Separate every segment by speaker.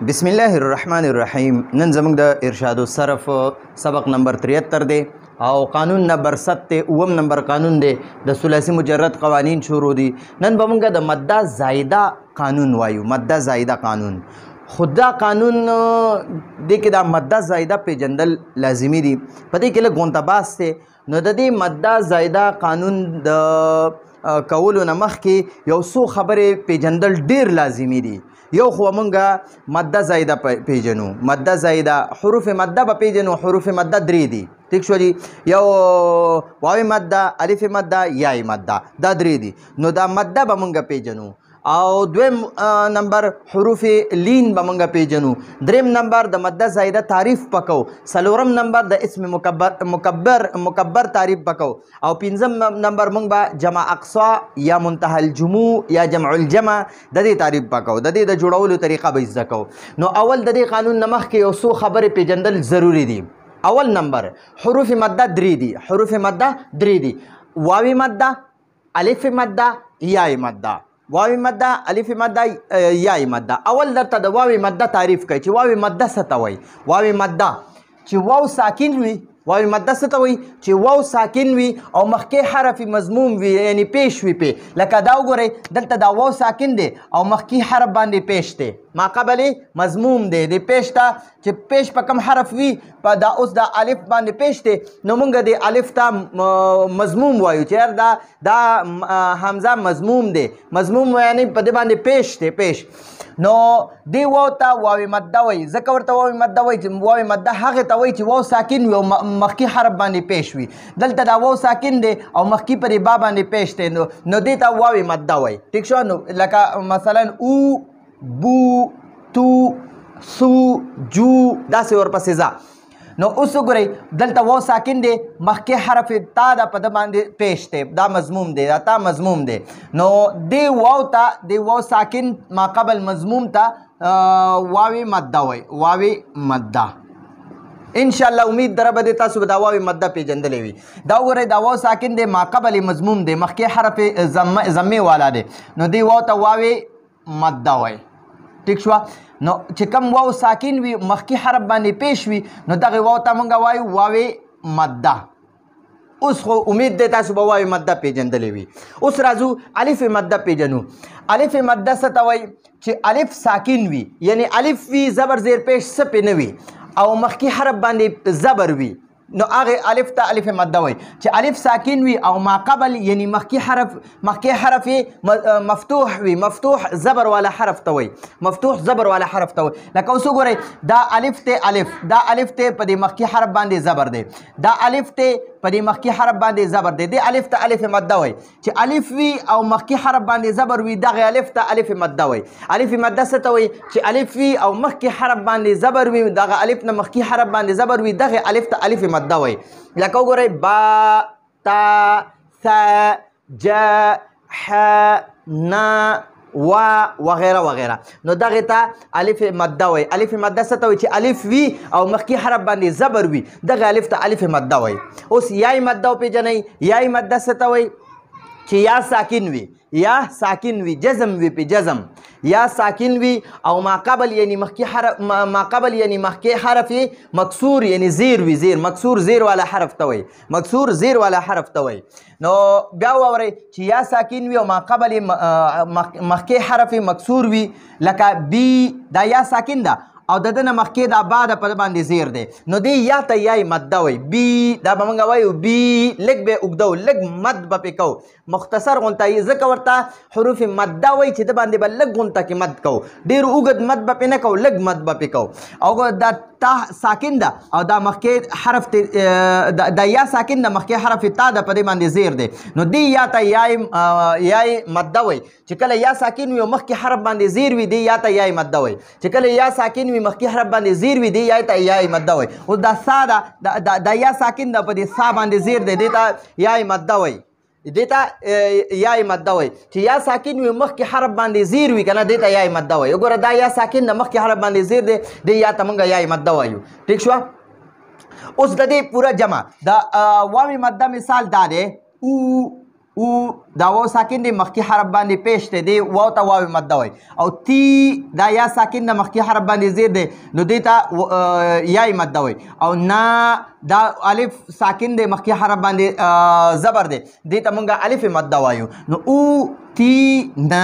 Speaker 1: بسم الله الرحمن الرحیم. نن زموږ د ارشاد الصرف سبق نمبر 73 دی او قانون نمبر 7 دی. اوم نمبر قانون دی د ثلاثي مجرد قوانین شروع دي. نن به موږ د ماده زائده قانون وایو. ماده زائده قانون خدا قانون دی کې دا ماده زائده پیژندل لازمی دي. په دې کې لږ غونډه دی. نو د دې ماده زائده قانون د کولو نه مخکې یو څو خبرې پیژندل ډیر لازمی دي. یو خو مونږه ماده زائده پیژنو. ماده زائده حروف ماده به پیژنو. حروف ماده درې دي. ٹھیک شو جی. یو واو ماده، الف ماده، یای ماده، دا درې دي. نو دا ماده به مونږ پیژنو. او دویم نمبر حروف لین به مونږ پیژنو. دریم نمبر د ماده زائده تعریف پکو. څلورم نمبر د اسم مکبر تعریف پکو. او پنځم نمبر مونږ به جمع اقصا یا منتهى الجموع یا جمع الجمع د دې تعریف پکو. د دې د جوړولو طریقه به زده کو. نو اول د دې قانون نه مخکې یو څو خبرې پیژندل ضروری دي. اول نمبر حروف ماده درې دي. حروف ماده درې دي. واو ماده، الف ماده، یای ماده. واو ماده، الف ماده، یای ماده. اول درته د واو ماده تعریف کوي چې واو ماده څه ته وایي. واو ماده چې واو ساکن وي. واو ماده څه ته وایي چې واو ساکن وي او مخکې حرف مضموم وي، یعنی پیش وي پې. لکه دا وګورئ دلته دا واو ساکن دی او مخکې حرف باندې پیش دی. ما قبل مضموم دی. د پیش ته چې پیش په کم حرف وي په دا اوس د الف باندې پیش دی، نو مونږ د الف ته مضموم وایو چې دا حمزه مضموم دی. مضموم یعنی په دې باندې پیش دی. پیش نو دی واو ته واو ماده وایي. ځکه ورته واو ماده وایي چې واو ماده هغې ته وایي چې واو ساکن وي او مخکې حرف باندې پیش وي. دلته دا واو ساکن دی او مخکې پرې با باندې پیش دی. نو دې ته واو ماده وایي. ټیک شو. نو لکه مثلا او، بو، تو، سو، جو، داسې ورپسې ځه. نو اوس وګورئ دلته واو ساکن دی، مخکې حرف تا ده په ده باندې پیش دی. دا مضموم دی. دا تا مضموم دی. نو دې واو ته د واو ساکن ما قبل مضموم ته واو ماده وایي. واو ماده انشاءالله امید دره به تاسو به دا واو ماده پیژندلی وي. دا وګورئ دا واو ساکن دی، ما قبل مضموم دی، مخکې حرف ضمې والا دی. نو دې واو ته واو ماده وایي. ٹھیک شو. نو چې کوم واو ساکن وي مخکې حرف باندې پیش وي نو دغه واو ته مونږ وایو واو ماده. اوس خو امید دی تاسو به واو ماده پیژندلی وي. اوس راځو الف ماده پیژنو. الف ماده څه ته وایي چې الف ساکن وي، یعنی الف وي زبر زیر پیش څه پې نه وي او مخکې حرف باندې زبر وي. نو هغه الف ته الف ماده وایي. چې الف ساکن وي او ما قبل یعنی مخکې حرف مفتوح وي. مفتوح زبر والا حرف ته وایي. مفتوح زبر والا حرف ته وایي. لکه اوس وګورئ دا الف ته الف، دا الف ته په دې مخکې حرف باندې زبر دی. دا الف ته په دې مخکې حرف باندې زبر دی. دې الف ته الف ماده وایي. چې الف وي او مخکې حرف باندې زبر وي دغه الف ته الف ماده وایي. الف ماده څه ته وایي چې الف وي او مخکې حرف باندې زبر وي، دغه الف نه مخکې حرف باندې زبر وي، دغه الف ته الف ماده وایي. لکه وګورئ با، تا، ث، ج، ح، ن، و وغیره وغیره. نو دغه ته الف ماده وایي. الف ماده څه ته وایي چې الف وي او مخکې حرف باندې زبر وي، دغه الف ته الف ماده وایي. اوس یای ماده وپېژنئ. یای ماده څه ته وایي چې یا ساکن وي، یا ساکن وي، جزم وي پې جزم، یا ساکن وي او ما قبل یعنی مخکې حرف مکسور یعنی زیر وي. زیر مکسور زیر والا حرف ته وایي. مکسور زیر والا حرف ته وایي. نو بیا واورئ چې یا ساکن وي او ما قبل مخکې حرف مکسور وي. لکه بی، دا یا ساکن ده او د ده نه مخکې دا با ده په باندې زیر دی. نو دې یا ته یای ماده وایي. بی دا به موږ وایو بی. لږ به اوږدو، لږ مد به پې کوو، مختصر غونته یې. ځکه ورته حروف ماده وایي چې د باندې به لږ غونته کې مد کوو. ډېر اوږد مد به پې نه کوو، لږ مد به پې کوو. او دا تا ساکن ده او دا مخکې حرف دا یا ساکن ده، مخکې حرف تا ده په دې باندې زیر دی. نو دې یا ته یای ماده وایي. چې کله یا ساکن وي او مخکې حرف باندې زیر وي دې یا ته یای ماده وایي. چې کله یا ساکن وي مخکې حرف باندې زیر وي دې یا ته یای ماده وایي. اوس دا سا ده، دا یا ساکن ده په دې سا باندې زیر دی، دې ته یای ماده وایي. دې ته یای ماده وایي. چې یا ساکن وي مخکې حرف باندې زیر وي که نه دې ته یای ماده وایي. وګوره دا یا ساکن ده مخکې حرف باندې زیر دی، دې یا ته موږ یای ماده وایو. ټیک شوه. اوس د دې پوره جمع د واو ماده مثال دا دی او، او دا واو ساکن دی مخکې حرف باندې پیش دی دی واو ته واو مده وای او تی دا یا ساکن د مخکې حرف باندې زیر دی نو دی ته یای مده وای او نا دا الف ساکن دی مخکې حرف باندې زبر دی دی ته مونږ الف مده وایو نو او تی نه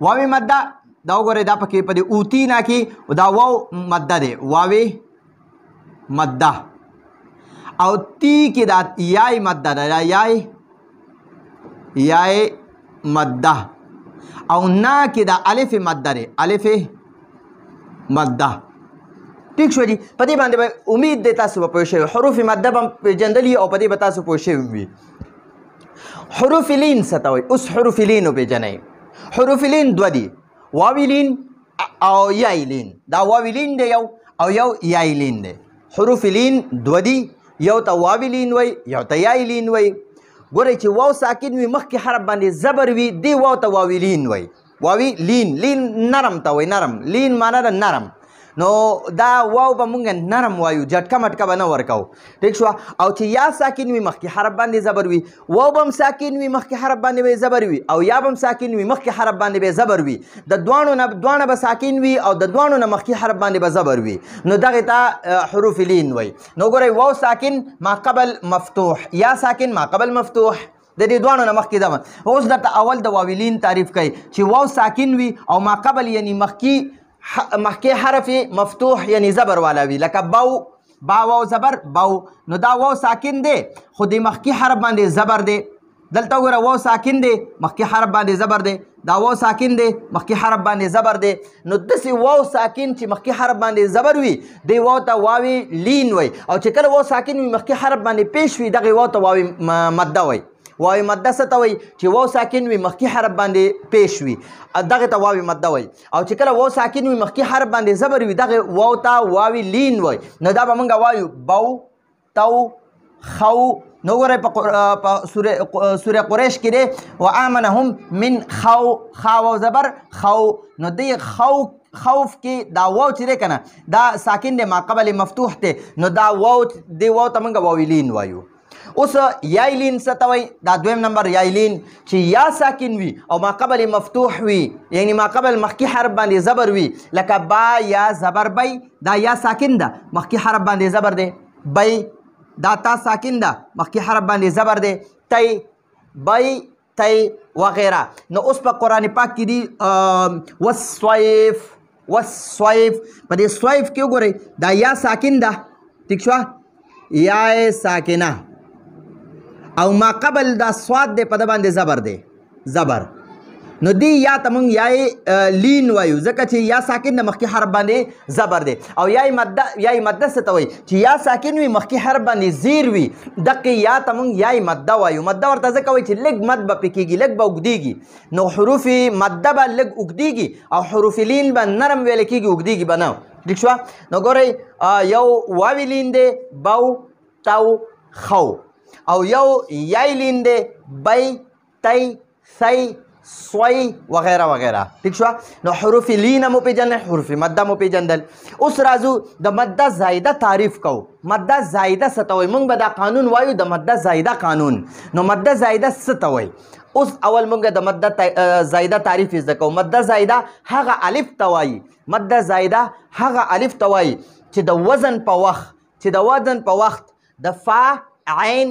Speaker 1: واو مده دا وګورئ دا پکې په دې اوتی نه کې دا واو مده دی واو مده او تی کې دا یای مده ده یای مده او نا کې دا الف مده ده الف مده ٹھیک شو جی په دې باندې امید دی تاسو به پوه شئ حروف مده به پېژندلي او په دې به تاسو پوه شوي وي حروف لین څه ته وایي اوس حروف لین وپېژنئ حروف لین دوه دي واوي لین او یای لین دا واوي لین دی یو او یو یای لین دی حروف لین دوه دي یو ته واوي لین وای یو ته یای لین وای ګورئ چې واو ساکن وي مخکې حرف باندې زبر وي دی واو ته واوي لین وای واوي لین نرم ته وای نرم لین معنا ده نرم نو دا واو به مونږ نرم وایو جټکه مټکه به نه ورکو ټیک شوه او چې یا ساکن وي مخکې حرف باندې زبر وي واو به هم ساکن وي مخکې حرف باندې به زبر وي او یا به هم ساکن وي مخکې حرف باندې به زبر وي د دواړو به ساکن وي او د دواړو نه مخکې حرف باندې به زبر وي نو دغې ته حروف لین وایي نو ګورئ واو ساکن ما قبل مفتوح یا ساکن ما قبل مفتوح د دې دواړو نه مخکې ده اوس درته اول د واویلین تعریف کوي چې واو ساکن وي او ما قبل یعنی مخکې حرف مفتوح یعنی زبر والا وي لکه با واو زبر باو نو دا واو ساکن دی خو د مخکې حرف باندې زبر دی دلته وګوره واو ساکن دی مخکې حرف باندې زبر دی دا واو ساکن دی مخکې حرف باندې زبر دی نو داسې واو ساکن چې مخکې حرف باندې زبر وي دی واو ته واوي لین وي او چې کله واو ساکن وي مخکې حرف باندې پیش وي دغې واو ته واوي مده وي واوي مده څه ته وایي چې واو ساکن وي مخکې حرف باندې پیش وي دغې ته واوي مده وایي او چې کله واو ساکن وي مخکې حرف باندې زبر وي دغې واو ته واوي لین وایي نو دا به موږ وایو بو تو خو نو ګورئ په سوره قریش کې دی وآمنهم من خاو زبر خو نو دی خوف کې دا واو چې دی که نه دا ساکن دی ما قبل مفتوح دی نو دا واو دی واو ته موږ واوي لین وایو اوس یای لین څه ته وایي دا دویم نمبر یای لین چې یا ساکن وي او ما قبل مفتوح وي یعنی ما قبل مخکې حرف باندې زبر وي لکه با یا زبر بی دا یا ساکن ده مخکې حرف باندې زبر دی بی دا تا ساکن ده مخکې حرف باندې زبر دی تی بی تی وغیره نو اوس په قرآن پاک کې دي والصیف په دې صیف کې وګورئ دا یا ساکن ده ټیک شوه یا ساکنه او ما قبل دا سواد دی په د باندې زبر دی زبر نو دی یا ته موږ یای لین وایو ځکه چې یا ساکن د مخکې حرف باندې زبر دی او یای مده څه ته وایي چې یا ساکن وي مخکې حرف باندې زیر وي دقې یا ته موږ یای مده وایو مده ورته ځکه وایي چې لږ مد به پې کېږي لږ به اوږدېږي نو حروف مده به لږ اوږدېږي او حروف لین به نرم ویلی کېږي اوږدېږي به نه ټیک شوه نو ګورئ یو واوي لین دی بو تو خو او یو یای لین دی بی تی سی سوی وغیره وغیره ٹھیک شوه نو حروف لینه مو پیژندل حروف مده مو پیژندل اوس راځو د مده زایده تعریف کوو مده زایده څه ته وایي موږ به دا قانون وایو د مده زایده قانون نو مده زایده څه ته وایي اوس اول موږ د مده زایده تعریف زده کوو مده زایده هغه الف ته وایي مده زایده هغه الف ته وایي چې د وزن په وخت د فا عین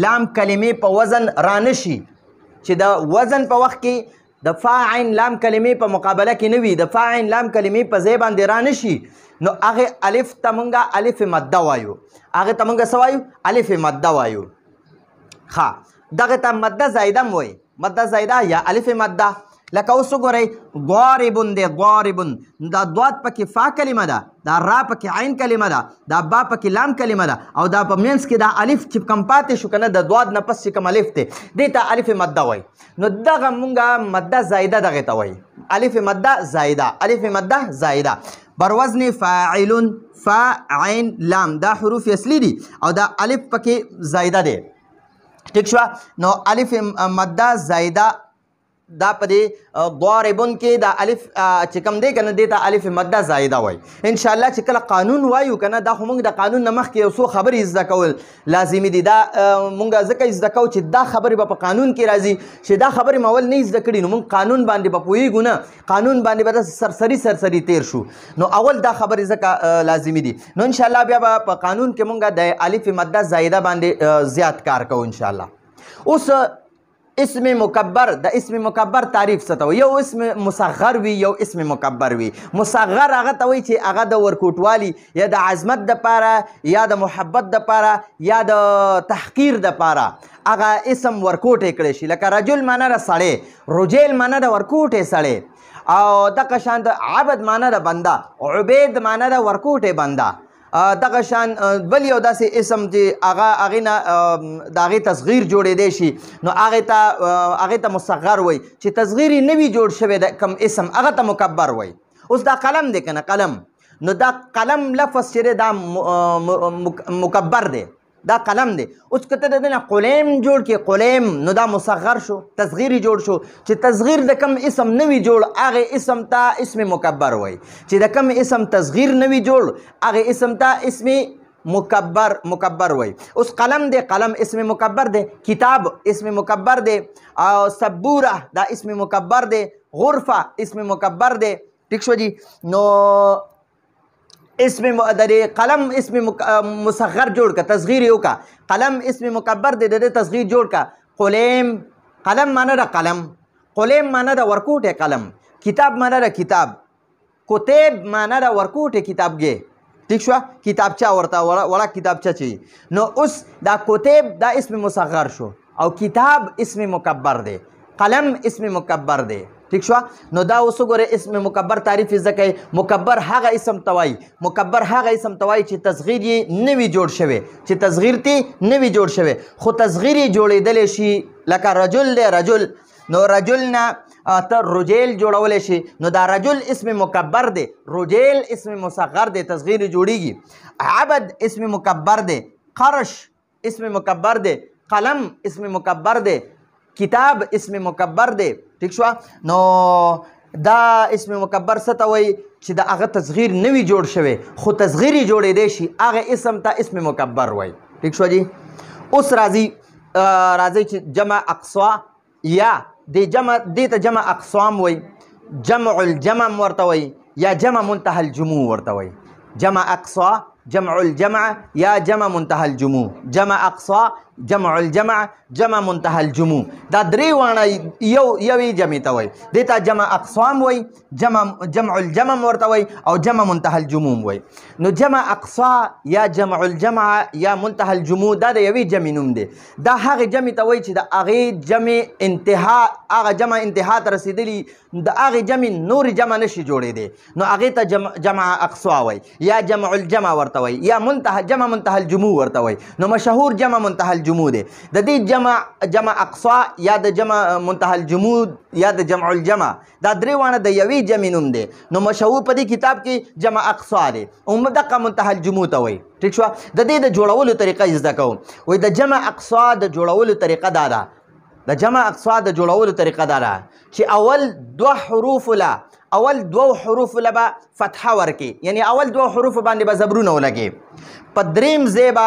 Speaker 1: لام کلمې په وزن رانشي چې د وزن په وخت کې د فا عین لام کلمې په مقابله کې نه وي د فا عین لام کلمې په ځای باندې رانشي نو هغې الف ته موږ الف مده وایو هغې ته موږ څه وایو الف مده وایو ښه دغې ته مده زایده م وایي مده زایده یا الف مده لکه اوس وګورئ ضاربون دی ضاربون دا دوات پکې فا کلمه ده دا را پکې عین کلمه ده دا با پکې لام کلمه ده او دا په منځ کې دا الف چې کم پاتې شو که نه د دوات نه پس چې کوم الف دی دې ته الف مده وایي نو دغه مونږ مده زایده دغې ته وایي الف مده زایده بر وزن فاعلون فا عین لام دا حروف اصلي دي او دا الف پکې زایده دی ٹھیک شوه نو الف مده زایده دا په دې ضاربون کې دا الف چې کوم دی که نه دې ته الف مده زایده وایي انشاءالله چې کله قانون وایو که نه دا خو موږ د قانون نه مخکې یو څو خبرې زده کول لازمي دي دا موږ ځکه زده کوو چې دا خبرې به په قانون کې راځي چې دا خبرې مې اول نه زده کړي نو موږ قانون باندې به پوهېږو نه قانون باندې به داسې سرسري تیر شو نو اول دا خبرې ځکه لازمي دي نو انشاءالله بیا به په قانون کې موږ د الف مده زایده باندې زیات کار کوو انشاءالله اوس اسم مکبر د اسم مکبر تعریف څه ته وایي یو اسم مصغر وي یو اسم مکبر وي مصغر هغه ته وایي چې هغه د ورکوټوالي یا د عظمت دپاره یا د محبت دپاره یا د تحقیر دپاره هغه اسم ورکوټی کړی شي لکه رجل معنا د سړی رجیل معنا د ورکوټی سړی او دغه شان د عبد معنا د بنده عبید معنا د ورکوټی بنده دغه شان بل یو داسې اسم چې هغې نه د هغې تصغیر جوړېدی شي نو هغې ته مصغر وایي چې تصغیر یې نه وي جوړ شوی د کوم اسم هغه ته مکبر وایي اوس دا قلم دی که نه قلم نو دا قلم لفظ چې دی دا مکبر دی دا قلم دی اوس که ته د دې نه قلیم جوړ کړې قلیم نو دا مصغر شو تصغیر جوړ شو چې تصغیر د کم اسم نه وي جوړ هغې اسم ته اسم مکبر وایي چې د کم اسم تصغیر نه وي جوړ هغې اسم ته اسم مکبر وایي اوس قلم دی قلم اسم مکبر دی کتاب اسم مکبر دی او سبوره دا اسم مکبر دی غرفه اسم مکبر دی ٹھیک شو جی نو اسم د قلم اسم مصغر جوړ کا تصغیر یو کا قلم اسم مکبر دی د تصغیر جوړ کا قلم قلم معنا د قلم قلم معنا د ورکوټه قلم کتاب معنا د کتاب کتاب معنا د ورکوټه کتابګه ٹھیک شو کتابچه ورته وړه کتابچه چی نو اوس دا کتاب دا اسم مصغر شو او کتاب اسم مکبر دی قلم اسم مکبر دی ٹھیک شو نو دا اوس وګوره اسم مکبر تعریف زده کوي مکبر هغه اسم ته وایي مکبر هغه اسم ته وایي چې تصغیر یې نه وي جوړ شوی چې تصغیر تی نه وي جوړ شوی خو تصغیر یې جوړېدلی شي لکه رجل دی رجل نو رجل نه ته رجیل جوړولی شي نو دا رجل اسم مکبر دی رجیل اسم مصغر دی تصغیر جوړیږي عبد اسم مکبر دی قرش اسم مکبر دی قلم اسم مکبر دی کتاب اسم مکبر دی ٹھیک شو نو دا اسم مکبر څه ته وایي چې د هغه تصغیر نه وي جوړ شوی خو تصغیر یې جوړېدی شي هغه اسم ته اسم مکبر وایي ٹھیک شو جی اوس راځئ چې جمع اقصا یا دې ته جمع اقصام وایي جمع الجمع ورته وایي یا جمع منتهى الجموع ورته وایي جمع اقصا جمع الجمع یا جمع منتهى الجموع جمع اقصا جمع الجمع جمع منتهى الجموع دا درې واړه یوې جمع ته وایي دې ته جمع اقصام وایي جمع الجمع ورته وایي او جمع منتهى الجموع وایي نو جمع اقصا یا جمع الجمع یا منتهى الجموع دا د یوې جمع نوم دی دا هغې جمع ته وایي چې د هغې جمع انتها هغه جمع انتها ته رسېدلي د هغې جمع نورې جمع نشي جوړېدی نو هغې ته جمع اقصا وایي یا جمع الجمع ورته وایي یا جمع منتهى الجموع ورته وایي نو مشهور جمع منتهى الجموع دی د دې جمع اقصا یا د جمع منتهى الجموع یا د جمع الجمع دا درې واړه د یوې جمع نوم دی نو مشهور په دې کتاب کې جمع اقصا دی دقه منتهى الجموع ته وایي ٹھیک شو د دې د جوړولو طریقه زده کوم وایي د جمع اقصا د جوړولو طریقه دا ده د جمع اقصا د جوړولو طریقه دا ده چې اول دوه حروف له به فتحه ورکړي یعنی اول دوه حروف باندې به زبرونه ولګي په دریم ځای به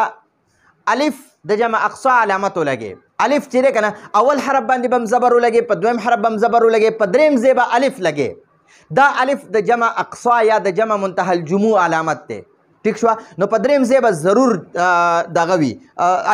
Speaker 1: الف د جمع اقصا علامت ولګي الف چې دی که نه اول حرف باندې به هم زبر ولګي په دویم حرف به هم زبر ولګي په دریم ځای به الف لګي دا الف د جمع اقصا یا د جمع منتهى الجموع علامت دی ٹھیک شو نو په دریم ځای به ضرور دغه وي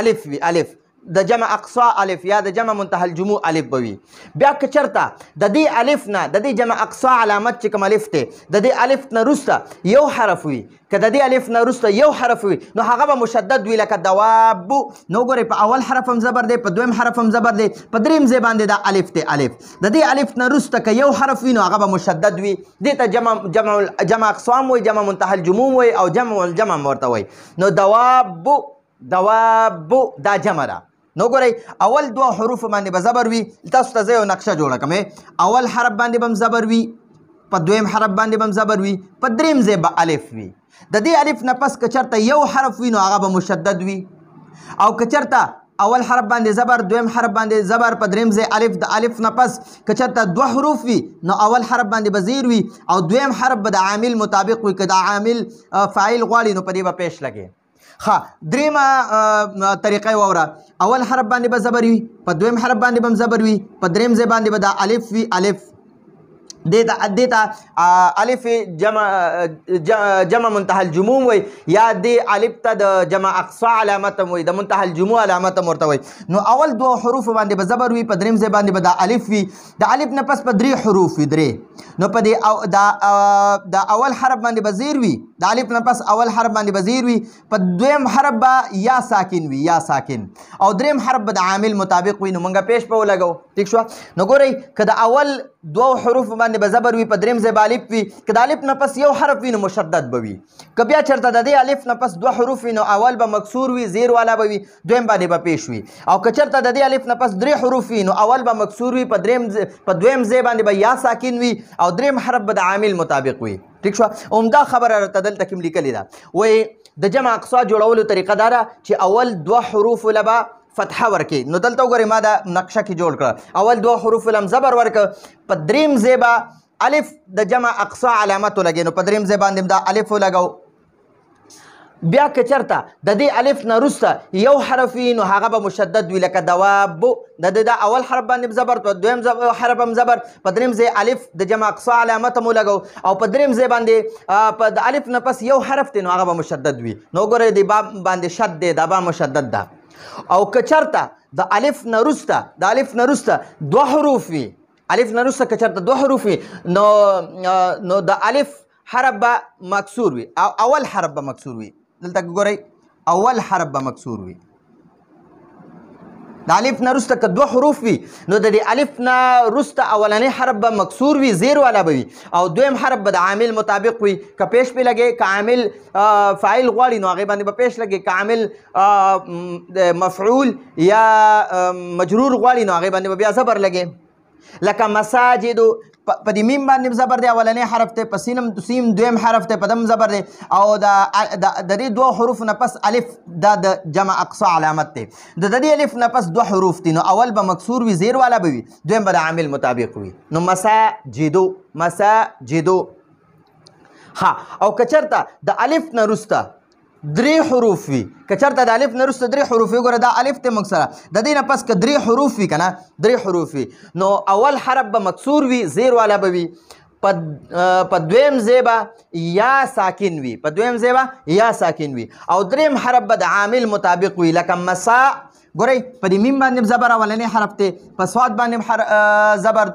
Speaker 1: الف وي الف د جمع اقصا الف یا د جمع منتهى الجموع الف بوي بیا که چرته د دې الف نه د دې جمع اقصا علامت چې کوم الف دی د دې الف نه وروسته یو حرف وي که د دې الف نه وروسته یو حرف وي نو هغه به مشدد وي لکه دواب نو ګورئ په اول حرف هم زبر دی په دویم حرف هم زبر دی په دریم ځای باندې دا الف دی الف د دې الف نه وروسته که یو حرف وي نو هغه به مشدد وي دې ته جمع اقصام وایي جمع منتهى الجموع وایي او جمع الجمع ورته وایي نو دواب دا جمع ده نو ګورئ اول دوه حروف باندې به زبر وي تاسو ته زه یو نقشه جوړه کړم اول حرف باندې به هم زبر وي په دویم حرف باندې به هم زبر وي په دریم ځای به الف وي د دې الف نه پس که چېرته یو حرف وي نو هغه به مشدد وي او که چېرته اول حرف باندې زبر دویم حرف باندې زبر په دریم ځای الف د الف نه پس که چېرته دوه حروف وي نو اول حرف باندې به زیر وي او دویم حرف به د عامل مطابق وي که د عامل فاعل غواړي نو په دې به پیش لګي ښه دریمه طریقه یې واوره اول حرف باندې به زبر وي په دویم حرف باندې به هم زبر وي په دریم ځای باندې به د الف وي الف دیتا الف جمع منتهى الجموم وي یا دی الف ته د جمع اقصا علامت وي د منتهى الجموع علامت ورته وي نو اول دو حروف باندې به زبر وي په دریم ځای باندې به د الف وي د الف نه پس په درې حروف وي درې نو په دې د اول حرف باندې به زیر وي د الف نه پس اول حرف باندې به زیر وي په دویم حرف به یا ساکن وي یا ساکن او دریم حرف به د عامل مطابق وي نو موږ پیش په ولګو ٹھیک شو نو ګورئ که د اول دو حروف باندې به زبر وي په دریم ځای به الف وي که د الف نه پس یو حرف وي نو مشدد به وي که بیا چېرته د دې الف نه پس دوه حروف وي نو اول به مکسور وي زیر والا به وي دویم باندې به پیش وي او که چېرته د دې الف نه پس درې حروف وي نو اول به مکسور وي په دویم ځای باندې به یا ساکن وي او دریم حرف به د عامل مطابق وي ٹھیک شو عمده خبره راته دلته کوم لیکلې ده وایي د جمع اقصا جوړولو طریقه دا ده چې اول دوه حروف له به فتحه ورکې نو دلته وګورئ ما دا نقشه کې جوړ کړه اول دوه حروف لم زبر ورکه په دریم ځای به الف د جمع اقصا علامت ولګې نو په دریم ځای باندې دا الف ولګو بیا که چېرته د دې الف نه وروسته یو حرف وي نو هغه به مشدد وي لکه دواب د اول حرف باندې زبر په دویم حرف هم زبر په دریم ځای الف د جمع اقصا علامت هم ولګو او په دریم ځای باندې په د الف نه پس یو حرف دی نو هغه به مشدد وي نو ګورئ د با باندې شد دی دا با مشدد ده او که چېرته د الف نه وروسته دوه حروف وي الف نه وروسته که چېرته دوه حروف وي نو د الف حرف به مکسور وي او اول حرف به مکسور وي دلته ګورئ اول حرف به مکسور وي د الف نه وروسته که دوه حروف وي نو د دې الف نه وروسته اولنی حرف به مکسور وي زیر والا به وي او دویم حرف به د عامل مطابق وي که پیش پې لګې که عامل فاعل غواړي نو هغې باندې به پیش لګې که عامل مفعول یا مجرور غواړي نو هغې باندې به بیا زبر لګې لکه مساجدو په دې میم باندې زبر دی اولنی حرف دی په سیم دویم حرف دی په دم زبر دی او د دې دوه حروف نه پس الف دا د جمع اقصا علامت دی د دې الف نه پس دوه حروف دي نو اول به مکسور وي زیر والا به وي دویم به د عامل مطابق وي نو مساجدو ها او که چېرته د الف نه وروسته درې حروف وي که چېرته د الف نه وروسته درې حروف وي ګوره دا الف دی موږ سره د دې نه پس که درې حروف وي که نه درې حروف وي نو اول حرف به مکسور وي زیر والا به وي په دویم ځای به یا ساکن وي او دریم حرف به د عامل مطابق وي لکه مسا ګورئ په دې میم باندې زبر اولنی حرف دی په صاد باندې زبر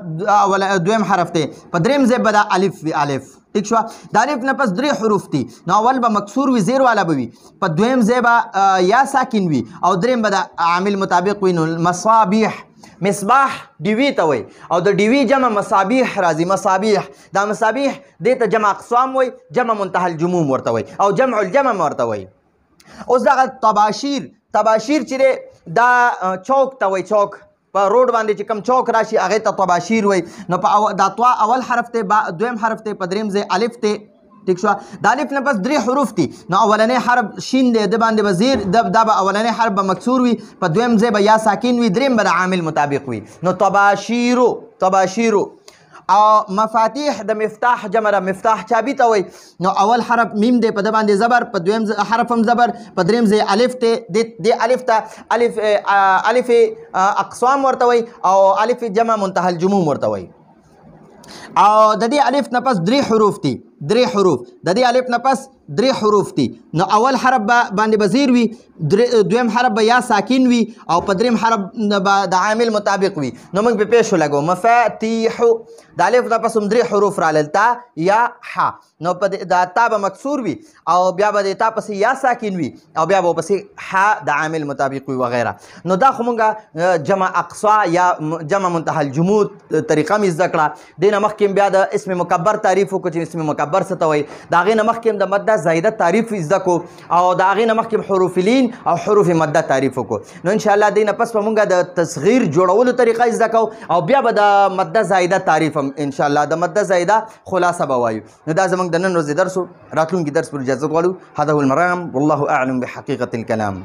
Speaker 1: دویم حرف دی په دریم ځای به دا الف وي الف ٹھیک شو د الف نه پس درې حروف دي نو اول به مکسور وي زیر والا به وي په دویم ځای به یا ساکن وي او دریم به د عامل مطابق وي نو مصابیح مصباح ډیوي ته وایي او د ډیوي جمع مصابیح راځي مصابیح دا مصابیح دې ته جمع اقسام وایي جمع منتهى الجموم ورته وایي او جمع الجمع ورته وایي اوس دغه طباشیر چې دی دا چوک ته وایي چوک په روډ باندې چې کوم چوک راشي هغې ته طباشیر وایي نو په دا طوا اول حرف دی دویم حرف دی په دریم ځای الف دی ٹھیک شو د الف نه پس درې حروف دي نو اولنی حرف شین دی د باندې به زیر دا به اولنی حرف به مکسور وي په دویم ځای به یا ساکن وي دریم به د عامل مطابق وي نو طباشیرو او مفاتیح د مفتاح جمع ده مفتاح چابي ته وایي نو اول حرف میم دی په ده باندې زبر په دویم حرف هم زبر په دریم ځای الف دی دې الف ته الف اقسام ورته وایي او الف جمع منتهى الجموم ورته وایي او د دې الف نه پس درې حروف دي د دې الف نه پس درې حروف دي نو اول حرف باندې به زیر وي دویم حرف به یا ساکن وي او په دریم حرف به د عامل مطابق وي نو موږ به پیش ولګو مفاتیحو د الف نه پس هم درې حروف راغلل تا یا ح نو دا تا به مکسور وي او بیا به د تا پسې یا ساکن وي او بیا به پسې ح د عامل مطابق وي وغیره نو دا خو موږ جمع اقصا یا جمع منتهى الجموع طریقه مې زده کړه دې نه مخکې بیا د اسم مکبر تعریف وکړو چې اسم مکبر څه ته وایي د هغې نه مخکې د مده زایده تعریف زده کړو او د هغې نه مخکې حروف لین او حروف مده تعریف وکړو نو انشاءالله دې نه پس به مونږ د تصغیر جوړولو طریقه زده کوو او بیا به د مده زایده تعریف هم انشاءالله د مده زایده خلاصه به وایو نو دا زموږ د نن ورځې درس و راتلونکي درس پر اجازه غواړو هذا هو المرام والله اعلم بحقیقة الكلام